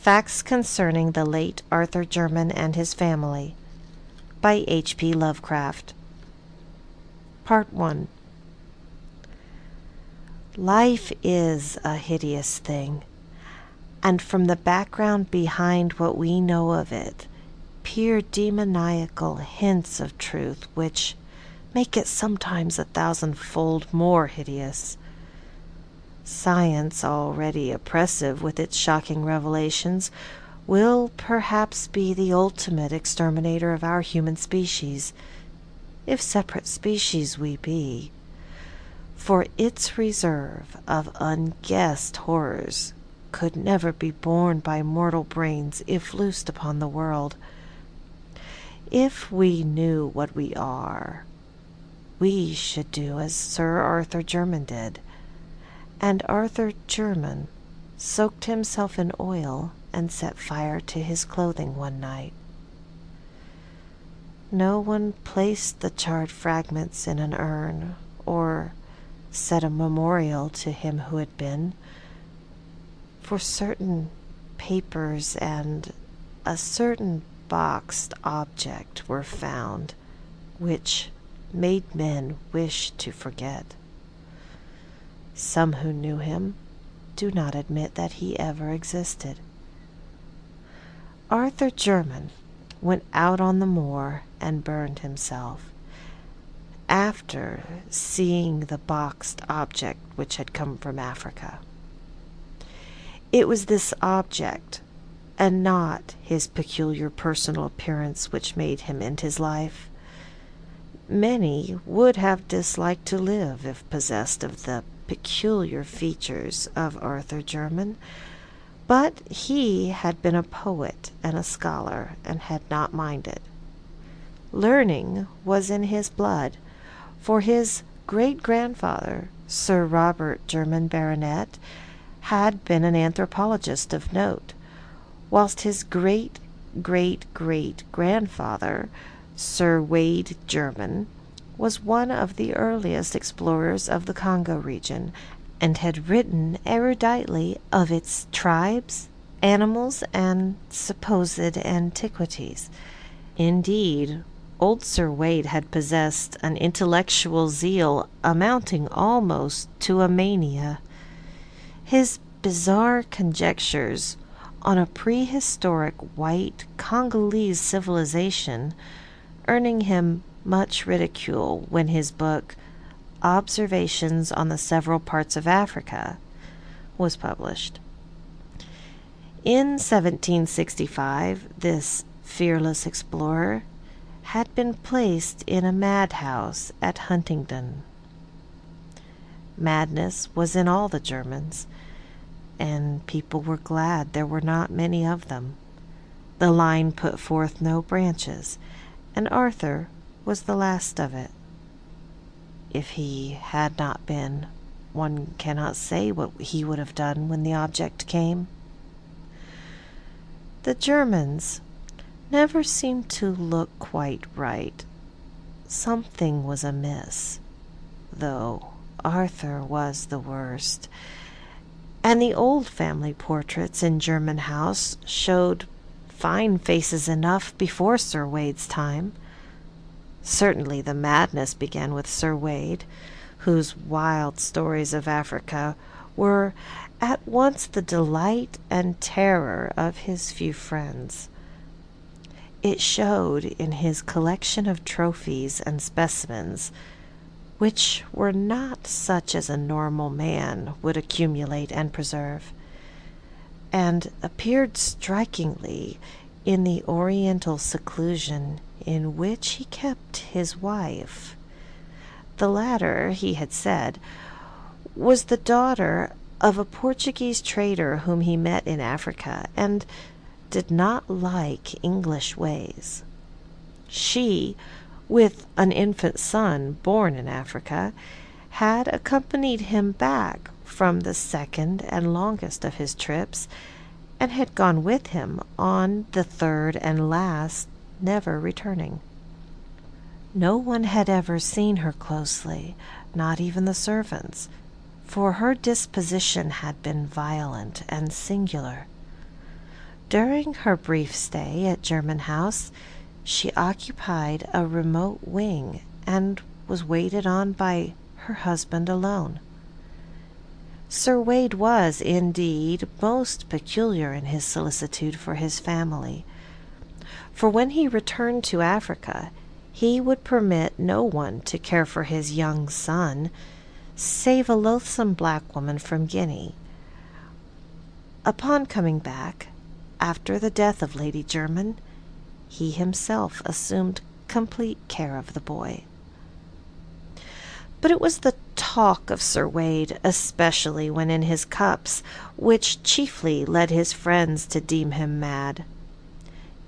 Facts Concerning the Late Arthur Jermyn and His Family by H.P. Lovecraft. Part 1. Life is a hideous thing, and from the background behind what we know of it peer demoniacal hints of truth which make it sometimes 1,000-fold more hideous. Science, already oppressive with its shocking revelations, will perhaps be the ultimate exterminator of our human species, if separate species we be, for its reserve of unguessed horrors could never be borne by mortal brains if loosed upon the world. If we knew what we are, we should do as Sir Arthur Jermyn did. And Arthur Jermyn soaked himself in oil and set fire to his clothing one night. No one placed the charred fragments in an urn or set a memorial to him who had been, for certain papers and a certain boxed object were found which made men wish to forget. Some who knew him do not admit that he ever existed. Arthur Jermyn went out on the moor and burned himself, after seeing the boxed object which had come from Africa. It was this object, and not his peculiar personal appearance, which made him end his life. Many would have disliked to live if possessed of the peculiar features of Arthur Jermyn, but he had been a poet and a scholar and had not minded. Learning was in his blood, for his great-grandfather, Sir Robert Jermyn, Baronet, had been an anthropologist of note, whilst his great-great-great-grandfather, Sir Wade Jermyn, was one of the earliest explorers of the Congo region, and had written eruditely of its tribes, animals, and supposed antiquities. Indeed, old Sir Wade had possessed an intellectual zeal amounting almost to a mania. His bizarre conjectures on a prehistoric white Congolese civilization earning him much ridicule when his book, Observations on the Several Parts of Africa, was published. In 1765, this fearless explorer had been placed in a madhouse at Huntingdon. Madness was in all the Germans, and people were glad there were not many of them. The line put forth no branches, and Arthur was the last of it. If he had not been, one cannot say what he would have done when the object came. The Germans never seemed to look quite right. Something was amiss, though Arthur was the worst, and the old family portraits in Jermyn House showed fine faces enough before Sir Wade's time. Certainly the madness began with Sir Wade, whose wild stories of Africa were at once the delight and terror of his few friends. It showed in his collection of trophies and specimens, which were not such as a normal man would accumulate and preserve, and appeared strikingly in the oriental seclusion in which he kept his wife. The latter, he had said, was the daughter of a Portuguese trader whom he met in Africa, and did not like English ways. She, with an infant son born in Africa, had accompanied him back from the second and longest of his trips, and had gone with him on the third and last, never returning. No one had ever seen her closely, not even the servants, for her disposition had been violent and singular. During her brief stay at Jermyn House, she occupied a remote wing and was waited on by her husband alone. Sir Wade was, indeed, most peculiar in his solicitude for his family, for when he returned to Africa, he would permit no one to care for his young son, save a loathsome black woman from Guinea. Upon coming back, after the death of Lady Jermyn, he himself assumed complete care of the boy. But it was the talk of Sir Wade, especially when in his cups, which chiefly led his friends to deem him mad.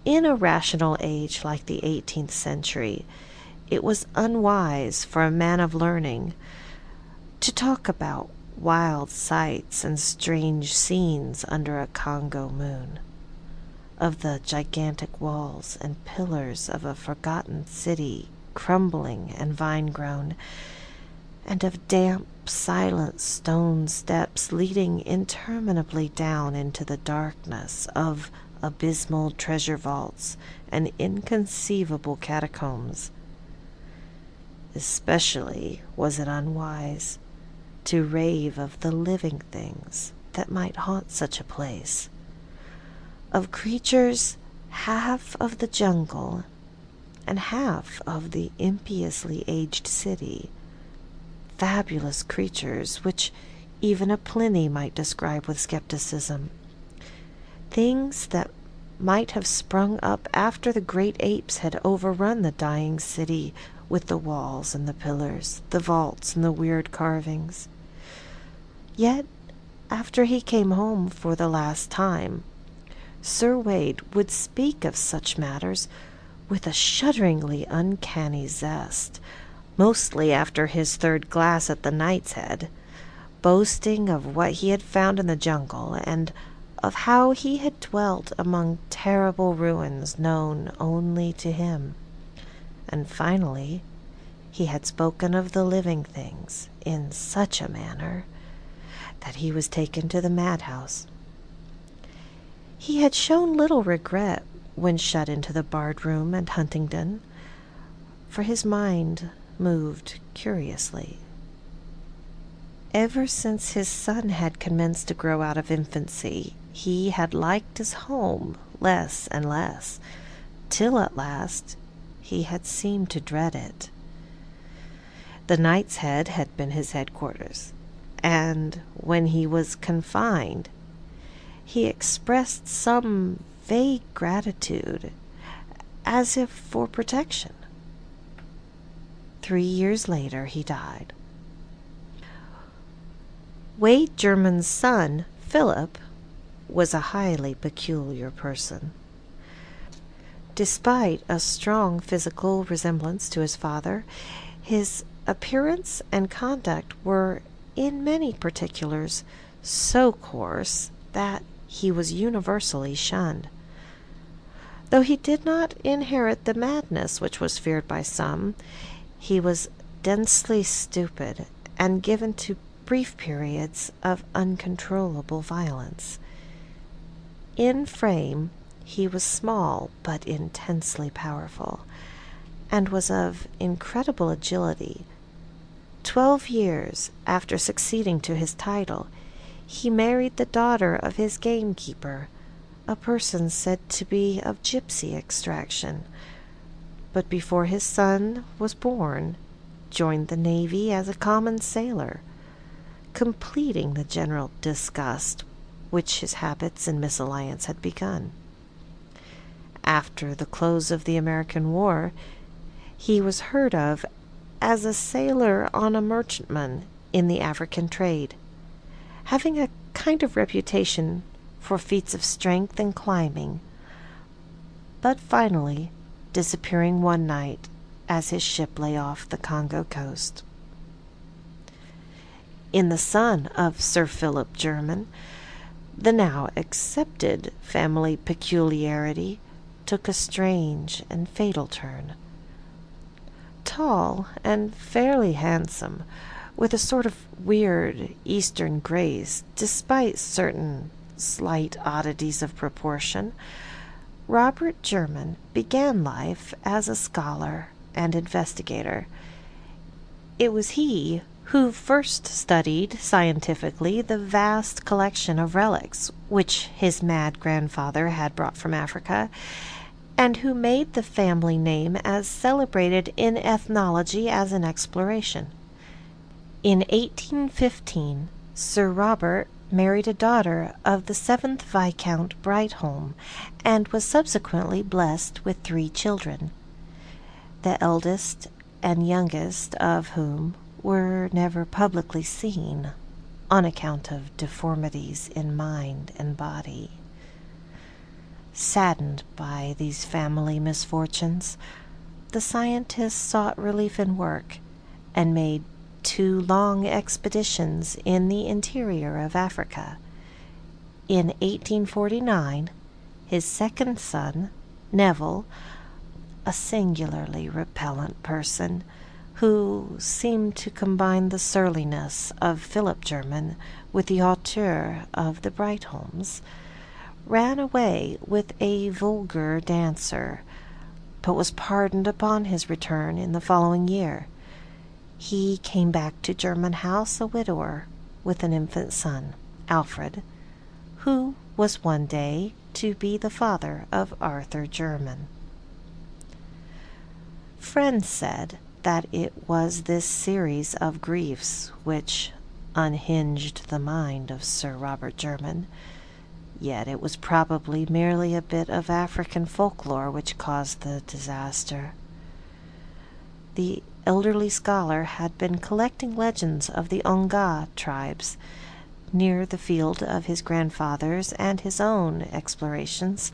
In a rational age like the 18th century, it was unwise for a man of learning to talk about wild sights and strange scenes under a Congo moon, of the gigantic walls and pillars of a forgotten city crumbling and vine-grown, and of damp, silent stone steps leading interminably down into the darkness of abysmal treasure vaults and inconceivable catacombs. Especially was it unwise to rave of the living things that might haunt such a place, of creatures half of the jungle and half of the impiously aged city, fabulous creatures which even a Pliny might describe with skepticism, things that might have sprung up after the great apes had overrun the dying city with the walls and the pillars, the vaults and the weird carvings. Yet, after he came home for the last time, Sir Wade would speak of such matters with a shudderingly uncanny zest, mostly after his third glass at the Knight's Head, boasting of what he had found in the jungle and of how he had dwelt among terrible ruins known only to him. And finally, he had spoken of the living things in such a manner that he was taken to the madhouse. He had shown little regret when shut into the barred room at Huntingdon, for his mind moved curiously. Ever since his son had commenced to grow out of infancy, he had liked his home less and less, till at last he had seemed to dread it. The Knight's Head had been his headquarters, and when he was confined, he expressed some vague gratitude, as if for protection. 3 years later he died. Wade Jermyn's son, Philip, was a highly peculiar person. Despite a strong physical resemblance to his father, his appearance and conduct were, in many particulars, so coarse that he was universally shunned. Though he did not inherit the madness which was feared by some, he was densely stupid and given to brief periods of uncontrollable violence. In frame, he was small but intensely powerful, and was of incredible agility. 12 years after succeeding to his title, he married the daughter of his gamekeeper, a person said to be of gypsy extraction, but before his son was born, joined the navy as a common sailor, completing the general disgust which his habits and misalliance had begun. After the close of the American War, he was heard of as a sailor on a merchantman in the African trade, having a kind of reputation for feats of strength and climbing, but finally disappearing one night as his ship lay off the Congo coast. In the son of Sir Philip Jermyn, the now accepted family peculiarity took a strange and fatal turn. Tall and fairly handsome, with a sort of weird Eastern grace, despite certain slight oddities of proportion, Robert Jermyn began life as a scholar and investigator. It was he who first studied scientifically the vast collection of relics which his mad grandfather had brought from Africa, and who made the family name as celebrated in ethnology as in exploration. In 1815, Sir Robert married a daughter of the 7th Viscount Brightholme, and was subsequently blessed with 3 children, the eldest and youngest of whom were never publicly seen on account of deformities in mind and body. Saddened by these family misfortunes, the scientists sought relief in work and made 2 long expeditions in the interior of Africa. In 1849, his second son, Neville, a singularly repellent person who seemed to combine the surliness of Philip Jermyn with the hauteur of the Brightholmes, ran away with a vulgar dancer, but was pardoned upon his return in the following year. He came back to Jermyn House a widower with an infant son, Alfred, who was one day to be the father of Arthur Jermyn. Friends said that it was this series of griefs which unhinged the mind of Sir Robert Jermyn, yet it was probably merely a bit of African folklore which caused the disaster. The elderly scholar had been collecting legends of the Onga tribes near the field of his grandfather's and his own explorations,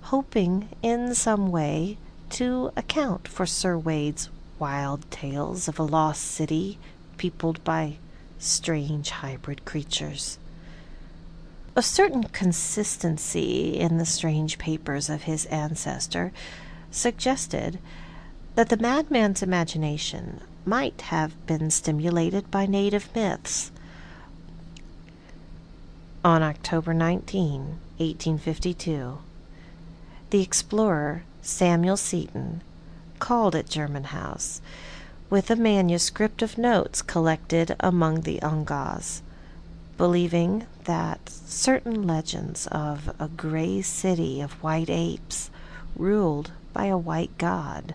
hoping in some way to account for Sir Wade's wild tales of a lost city peopled by strange hybrid creatures. A certain consistency in the strange papers of his ancestor suggested that the madman's imagination might have been stimulated by native myths. On October 19, 1852, the explorer Samuel Seton called at Jermyn House with a manuscript of notes collected among the Ongas, believing that certain legends of a gray city of white apes ruled by a white god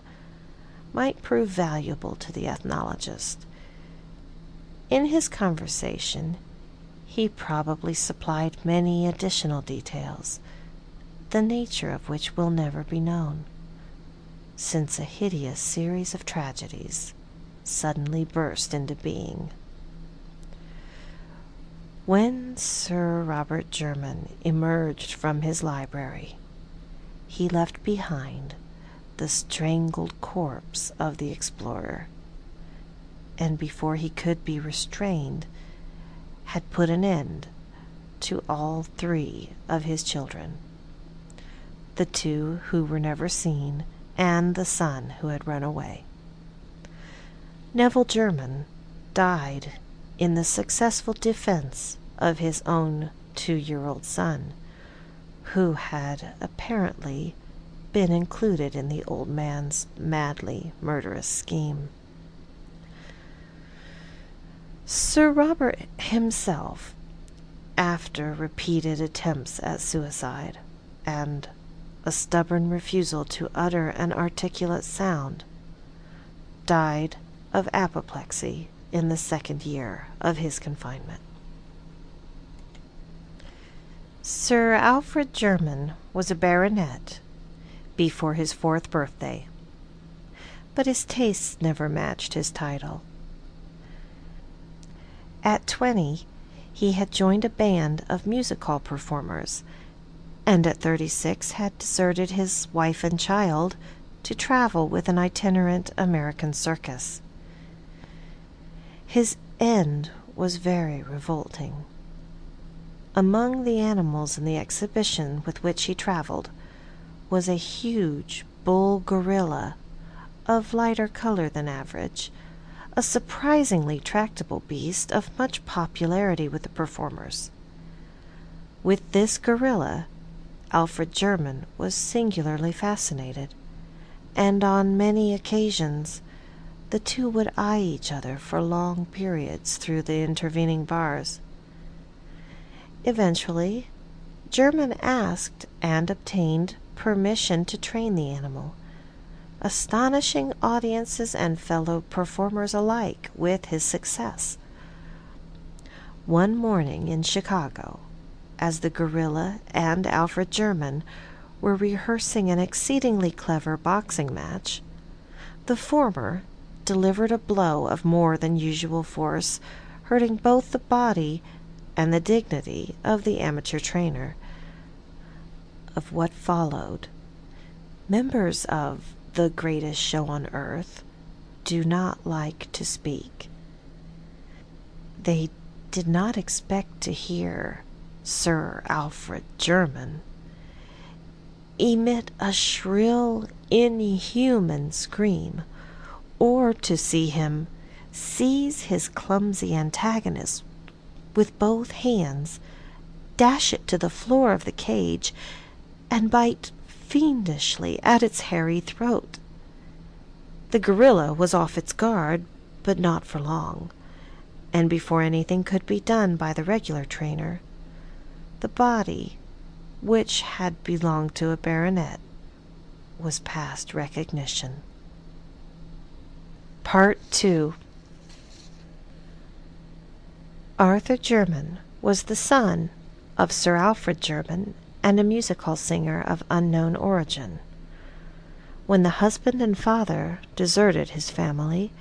might prove valuable to the ethnologist. In his conversation, he probably supplied many additional details, the nature of which will never be known, since a hideous series of tragedies suddenly burst into being. When Sir Robert Jermyn emerged from his library, he left behind the strangled corpse of the explorer, and before he could be restrained, had put an end to all 3 of his children, the 2 who were never seen, and the son who had run away. Neville Jermyn died in the successful defense of his own 2-year-old son, who had apparently been included in the old man's madly murderous scheme. Sir Robert himself, after repeated attempts at suicide and a stubborn refusal to utter an articulate sound, died of apoplexy in the 2nd year of his confinement. Sir Alfred Jermyn was a baronet before his 4th birthday, but his tastes never matched his title. At 20, he had joined a band of music hall performers, and at 36 had deserted his wife and child to travel with an itinerant American circus. His end was very revolting. Among the animals in the exhibition with which he traveled was a huge bull gorilla of lighter color than average, a surprisingly tractable beast of much popularity with the performers. With this gorilla, Alfred Jermyn was singularly fascinated, and on many occasions the two would eye each other for long periods through the intervening bars. Eventually, Jermyn asked and obtained permission to train the animal, astonishing audiences and fellow performers alike with his success. One morning in Chicago, as the gorilla and Alfred Jermyn were rehearsing an exceedingly clever boxing match, the former delivered a blow of more than usual force, hurting both the body and the dignity of the amateur trainer. Of what followed, members of the greatest show on earth do not like to speak. They did not expect to hear Sir Alfred Jermyn emit a shrill, inhuman scream, or to see him seize his clumsy antagonist with both hands, dash it to the floor of the cage, and bite fiendishly at its hairy throat. The gorilla was off its guard, but not for long, and before anything could be done by the regular trainer, the body, which had belonged to a baronet, was past recognition. Part 2. Arthur Jermyn was the son of Sir Alfred Jermyn and a music hall singer of unknown origin. When the husband and father deserted his family,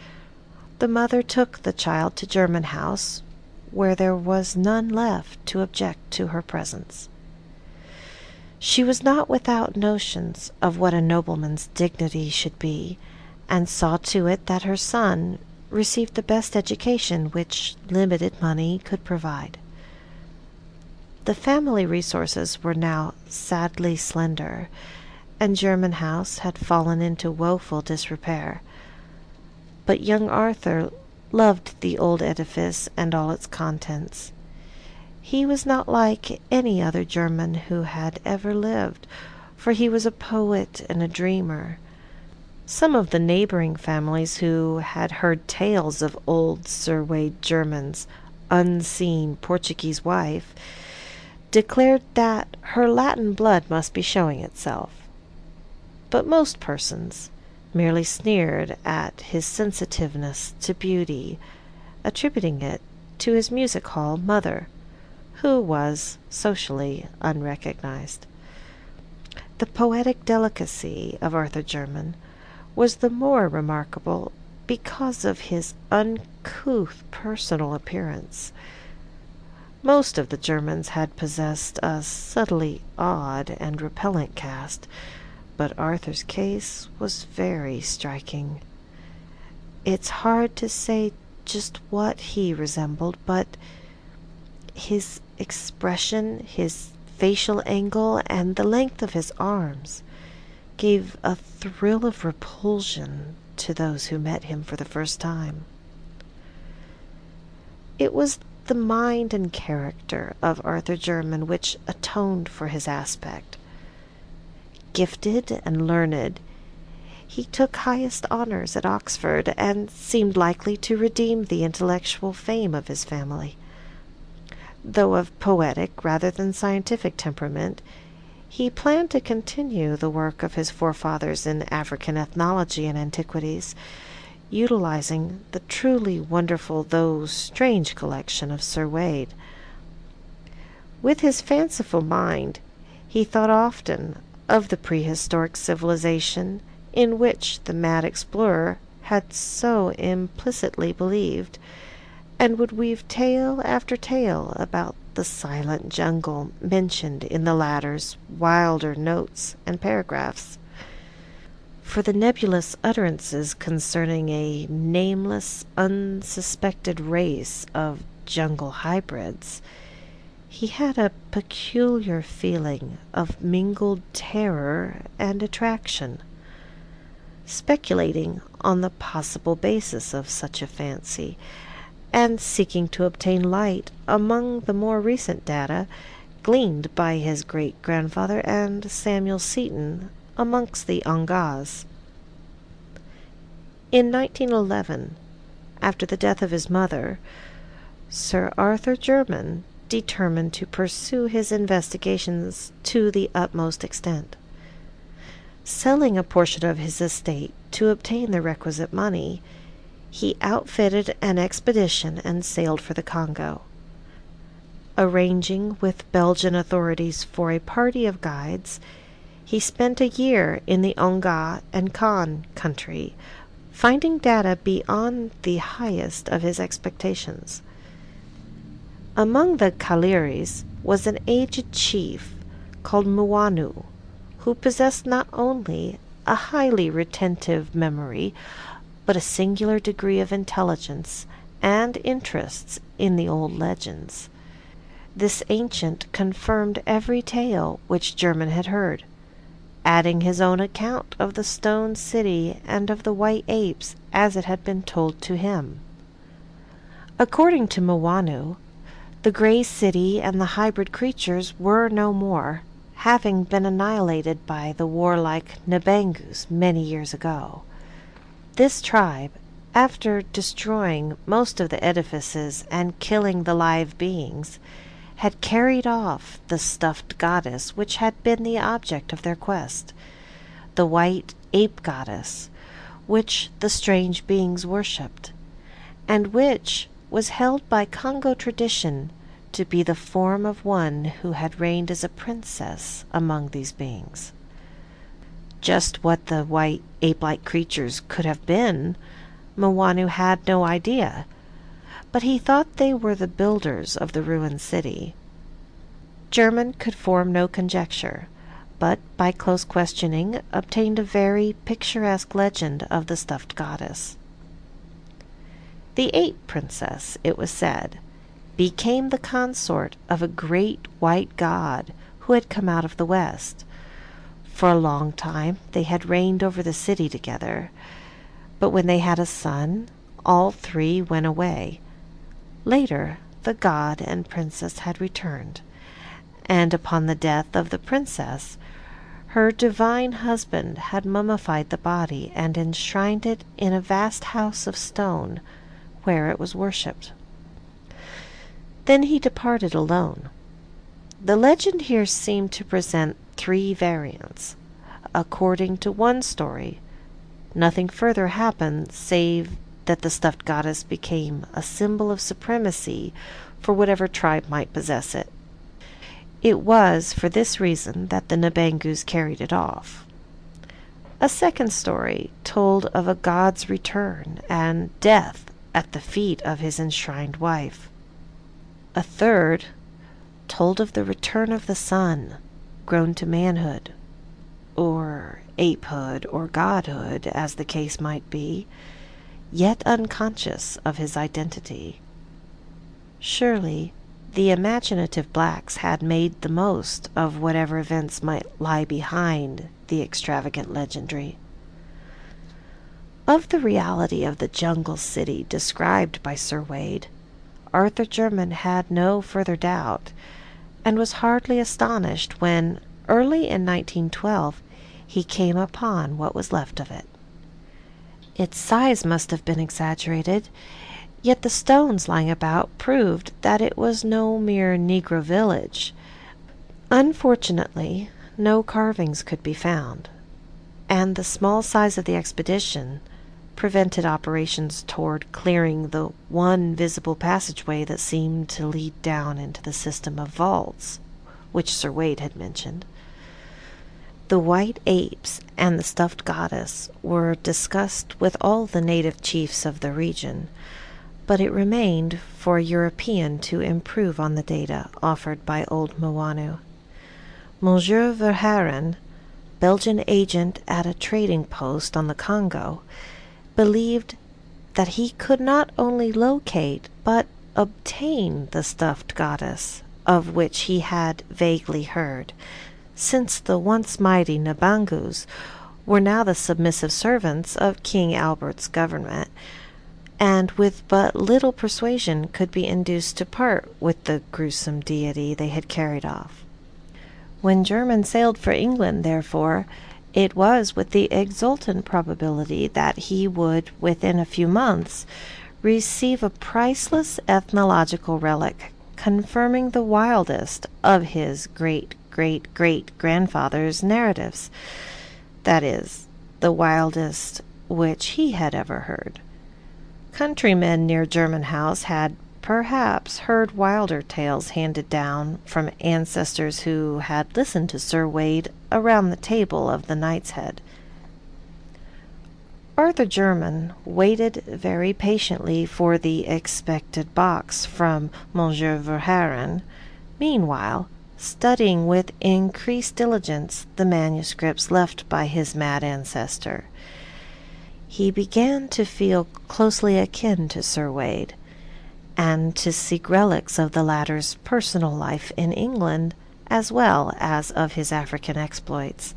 the mother took the child to Jermyn House, where there was none left to object to her presence. She was not without notions of what a nobleman's dignity should be, and saw to it that her son received the best education which limited money could provide. The family resources were now sadly slender, and Jermyn House had fallen into woeful disrepair. But young Arthur loved the old edifice and all its contents. He was not like any other Jermyn who had ever lived, for he was a poet and a dreamer. Some of the neighboring families who had heard tales of old Sir Wade Jermyn's unseen Portuguese wife declared that her Latin blood must be showing itself. But most persons merely sneered at his sensitiveness to beauty, attributing it to his music hall mother, who was socially unrecognized. The poetic delicacy of Arthur Jermyn was the more remarkable because of his uncouth personal appearance. Most of the Jermyns had possessed a subtly odd and repellent cast, but Arthur's case was very striking. It's hard to say just what he resembled, but his expression, his facial angle, and the length of his arms gave a thrill of repulsion to those who met him for the first time. It was the mind and character of Arthur Jermyn which atoned for his aspect. Gifted and learned, he took highest honors at Oxford, and seemed likely to redeem the intellectual fame of his family. Though of poetic rather than scientific temperament, he planned to continue the work of his forefathers in African ethnology and antiquities, utilizing the truly wonderful though strange collection of Sir Wade. With his fanciful mind, he thought often of the prehistoric civilization in which the mad explorer had so implicitly believed, and would weave tale after tale about the silent jungle mentioned in the latter's wilder notes and paragraphs. For the nebulous utterances concerning a nameless, unsuspected race of jungle hybrids, he had a peculiar feeling of mingled terror and attraction. Speculating on the possible basis of such a fancy, and seeking to obtain light among the more recent data gleaned by his great-grandfather and Samuel Seton amongst the Ongas. In 1911, after the death of his mother, Sir Arthur Jermyn determined to pursue his investigations to the utmost extent. Selling a portion of his estate to obtain the requisite money, he outfitted an expedition and sailed for the Congo. Arranging with Belgian authorities for a party of guides, he spent a year in the Onga and Kan country, finding data beyond the highest of his expectations. Among the Kaliris was an aged chief called Muanu, who possessed not only a highly retentive memory, but a singular degree of intelligence and interests in the old legends. This ancient confirmed every tale which Jermyn had heard, adding his own account of the stone city and of the white apes as it had been told to him. According to Muanu, the grey city and the hybrid creatures were no more, having been annihilated by the warlike Nabangus many years ago. This tribe, after destroying most of the edifices and killing the live beings, had carried off the stuffed goddess which had been the object of their quest, the white ape goddess, which the strange beings worshipped, and which was held by Congo tradition to be the form of one who had reigned as a princess among these beings. Just what the white ape-like creatures could have been, Muanu had no idea, but he thought they were the builders of the ruined city. Jermyn could form no conjecture, but by close questioning obtained a very picturesque legend of the stuffed goddess. The ape princess, it was said, became the consort of a great white god who had come out of the west. For a long time they had reigned over the city together, but when they had a son, all three went away. Later, the god and princess had returned, and upon the death of the princess, her divine husband had mummified the body and enshrined it in a vast house of stone, where it was worshipped. Then he departed alone. The legend here seemed to present three variants. According to one story, nothing further happened save that the stuffed goddess became a symbol of supremacy for whatever tribe might possess it. It was for this reason that the Nabangus carried it off. A second story told of a god's return and death at the feet of his enshrined wife. A third told of the return of the son, grown to manhood, or apehood, or godhood, as the case might be, yet unconscious of his identity. Surely the imaginative blacks had made the most of whatever events might lie behind the extravagant legendary. Of the reality of the jungle city described by Sir Wade, Arthur Jermyn had no further doubt, and was hardly astonished when, early in 1912, he came upon what was left of it. Its size must have been exaggerated, yet the stones lying about proved that it was no mere Negro village. Unfortunately, no carvings could be found, and the small size of the expedition prevented operations toward clearing the one visible passageway that seemed to lead down into the system of vaults, which Sir Wade had mentioned. The white apes and the stuffed goddess were discussed with all the native chiefs of the region, but it remained for a European to improve on the data offered by old Muanu. Monsieur Verhaeren, Belgian agent at a trading post on the Congo, believed that he could not only locate but obtain the stuffed goddess, of which he had vaguely heard, since the once mighty Nabangus were now the submissive servants of King Albert's government, and with but little persuasion could be induced to part with the gruesome deity they had carried off. When Jermyn sailed for England, therefore, it was with the exultant probability that he would, within a few months, receive a priceless ethnological relic confirming the wildest of his great-great-great-grandfather's narratives, that is, the wildest which he had ever heard. Countrymen near Jermyn House had perhaps heard wilder tales handed down from ancestors who had listened to Sir Wade around the table of the Knight's Head. Arthur Jermyn waited very patiently for the expected box from Monsieur Verhaeren, meanwhile studying with increased diligence the manuscripts left by his mad ancestor. He began to feel closely akin to Sir Wade, and to seek relics of the latter's personal life in England as well as of his African exploits.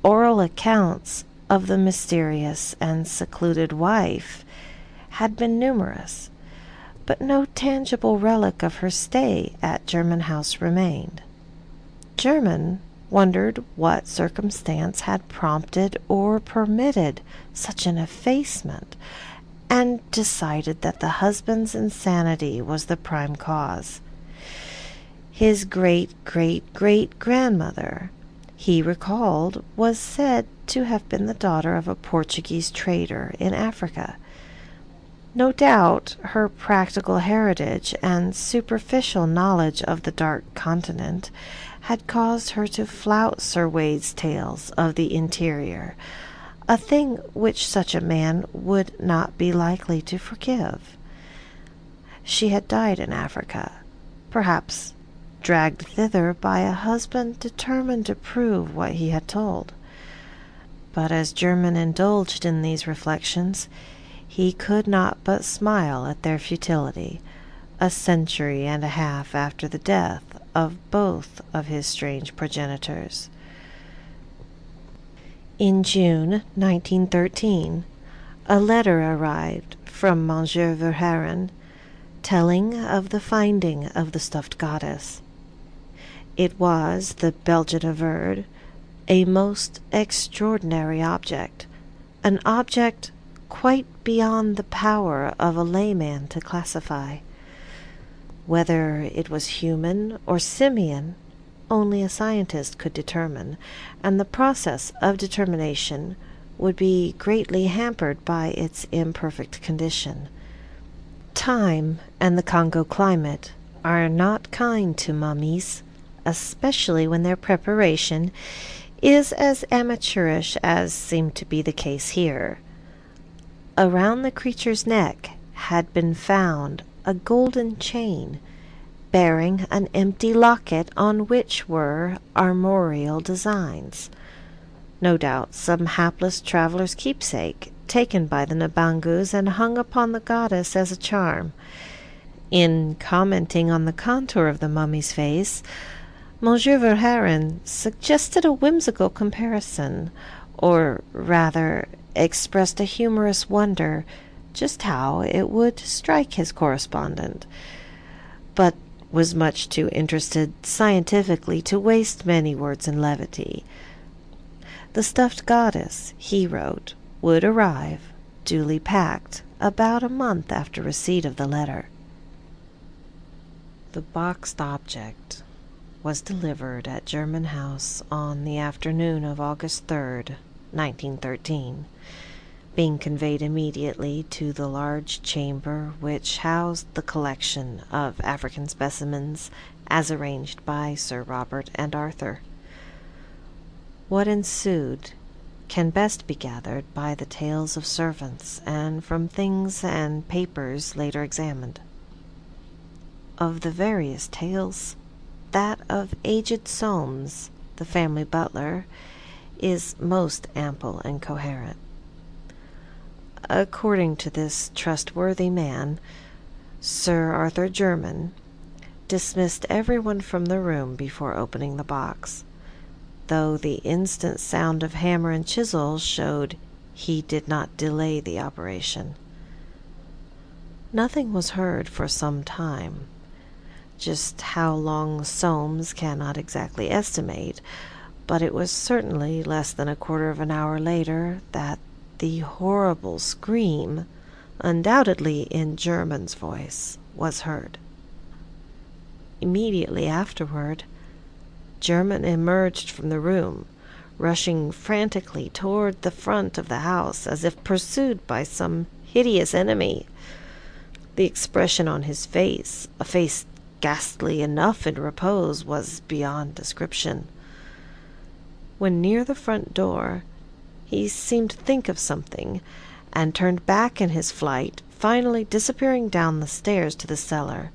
Oral accounts of the mysterious and secluded wife had been numerous, but no tangible relic of her stay at Jermyn House remained. Jermyn wondered what circumstance had prompted or permitted such an effacement, and decided that the husband's insanity was the prime cause. His great-great-great-grandmother, he recalled, was said to have been the daughter of a Portuguese trader in Africa. No doubt her practical heritage and superficial knowledge of the Dark Continent had caused her to flout Sir Wade's tales of the interior, a thing which such a man would not be likely to forgive. She had died in Africa, perhaps dragged thither by a husband determined to prove what he had told. But as Jermyn indulged in these reflections, he could not but smile at their futility, a century and a half after the death of both of his strange progenitors. In June 1913, a letter arrived from Monsieur Verhaeren telling of the finding of the stuffed goddess. It was, the Belgian averred, a most extraordinary object, an object quite beyond the power of a layman to classify. Whether it was human or simian, only a scientist could determine, and the process of determination would be greatly hampered by its imperfect condition. Time and the Congo climate are not kind to mummies, especially when their preparation is as amateurish as seemed to be the case here. Around the creature's neck had been found a golden chain, bearing an empty locket on which were armorial designs. No doubt some hapless traveller's keepsake, taken by the Nabangus and hung upon the goddess as a charm. In commenting on the contour of the mummy's face, Monsieur Verhaeren suggested a whimsical comparison, or rather expressed a humorous wonder just how it would strike his correspondent, but was much too interested scientifically to waste many words in levity. The stuffed goddess, he wrote, would arrive, duly packed, about a month after receipt of the letter. The boxed object was delivered at Jermyn House on the afternoon of August 3rd, 1913, being conveyed immediately to the large chamber which housed the collection of African specimens as arranged by Sir Robert and Arthur. What ensued can best be gathered by the tales of servants and from things and papers later examined. Of the various tales, that of aged Soames, the family butler, is most ample and coherent. According to this trustworthy man, Sir Arthur Jermyn dismissed everyone from the room before opening the box, though the instant sound of hammer and chisel showed he did not delay the operation. Nothing was heard for some time. Just how long Soames cannot exactly estimate, but it was certainly less than a quarter of an hour later that the horrible scream, undoubtedly in Jermyn's voice, was heard. Immediately afterward, Jermyn emerged from the room, rushing frantically toward the front of the house as if pursued by some hideous enemy. The expression on his face, a face ghastly enough in repose, was beyond description. When near the front door, he seemed to think of something, and turned back in his flight, finally disappearing down the stairs to the cellar.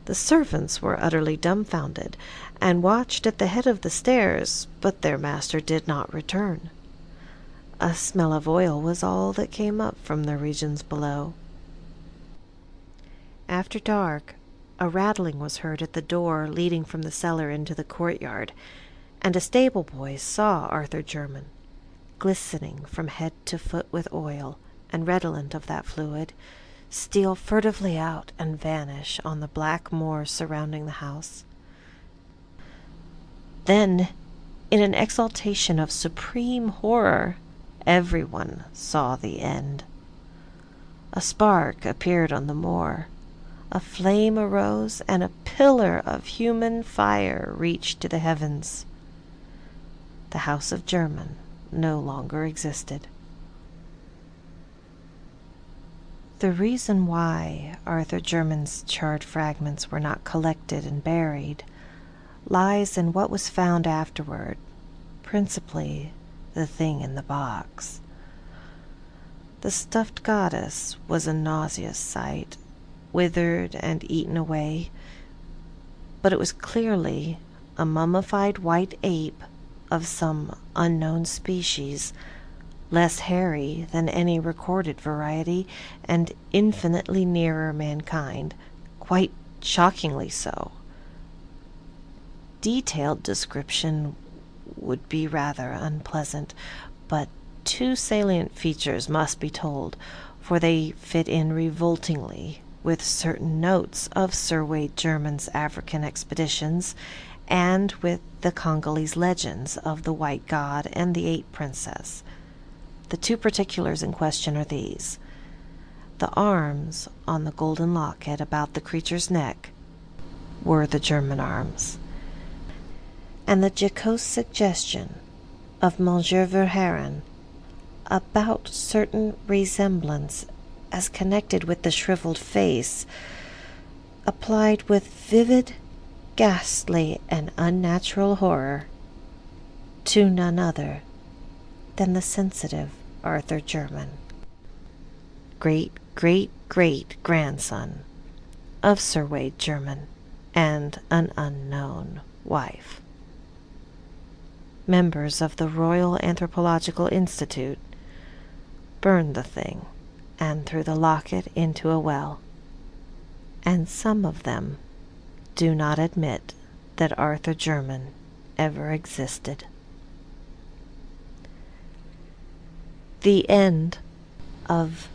The servants were utterly dumbfounded, and watched at the head of the stairs, but their master did not return. A smell of oil was all that came up from the regions below. After dark, a rattling was heard at the door leading from the cellar into the courtyard, and a stable boy saw Arthur Jermyn, glistening from head to foot with oil, and redolent of that fluid, steal furtively out and vanish on the black moor surrounding the house. Then, in an exaltation of supreme horror, everyone saw the end. A spark appeared on the moor. A flame arose, and a pillar of human fire reached to the heavens. The house of Jermyn no longer existed. The reason why Arthur Jermyn's charred fragments were not collected and buried lies in what was found afterward, principally the thing in the box. The stuffed goddess was a nauseous sight, withered and eaten away, but it was clearly a mummified white ape of some unknown species, less hairy than any recorded variety, and infinitely nearer mankind, quite shockingly so. Detailed description would be rather unpleasant, but two salient features must be told, for they fit in revoltingly with certain notes of Sir Wade Jermyn's African expeditions, and with the Congolese legends of the White God and the Ape Princess. The two particulars in question are these: the arms on the golden locket about the creature's neck were the Jermyn arms, and the jocose suggestion of Monsieur Verhaeren about certain resemblance as connected with the shriveled face applied with vivid, ghastly, and unnatural horror to none other than the sensitive Arthur Jermyn, great-great-great-grandson of Sir Wade Jermyn and an unknown wife. Members of the Royal Anthropological Institute burned the thing and threw the locket into a well, and some of them do not admit that Arthur Jermyn ever existed. The end of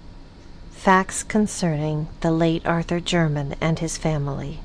Facts Concerning the Late Arthur Jermyn and His Family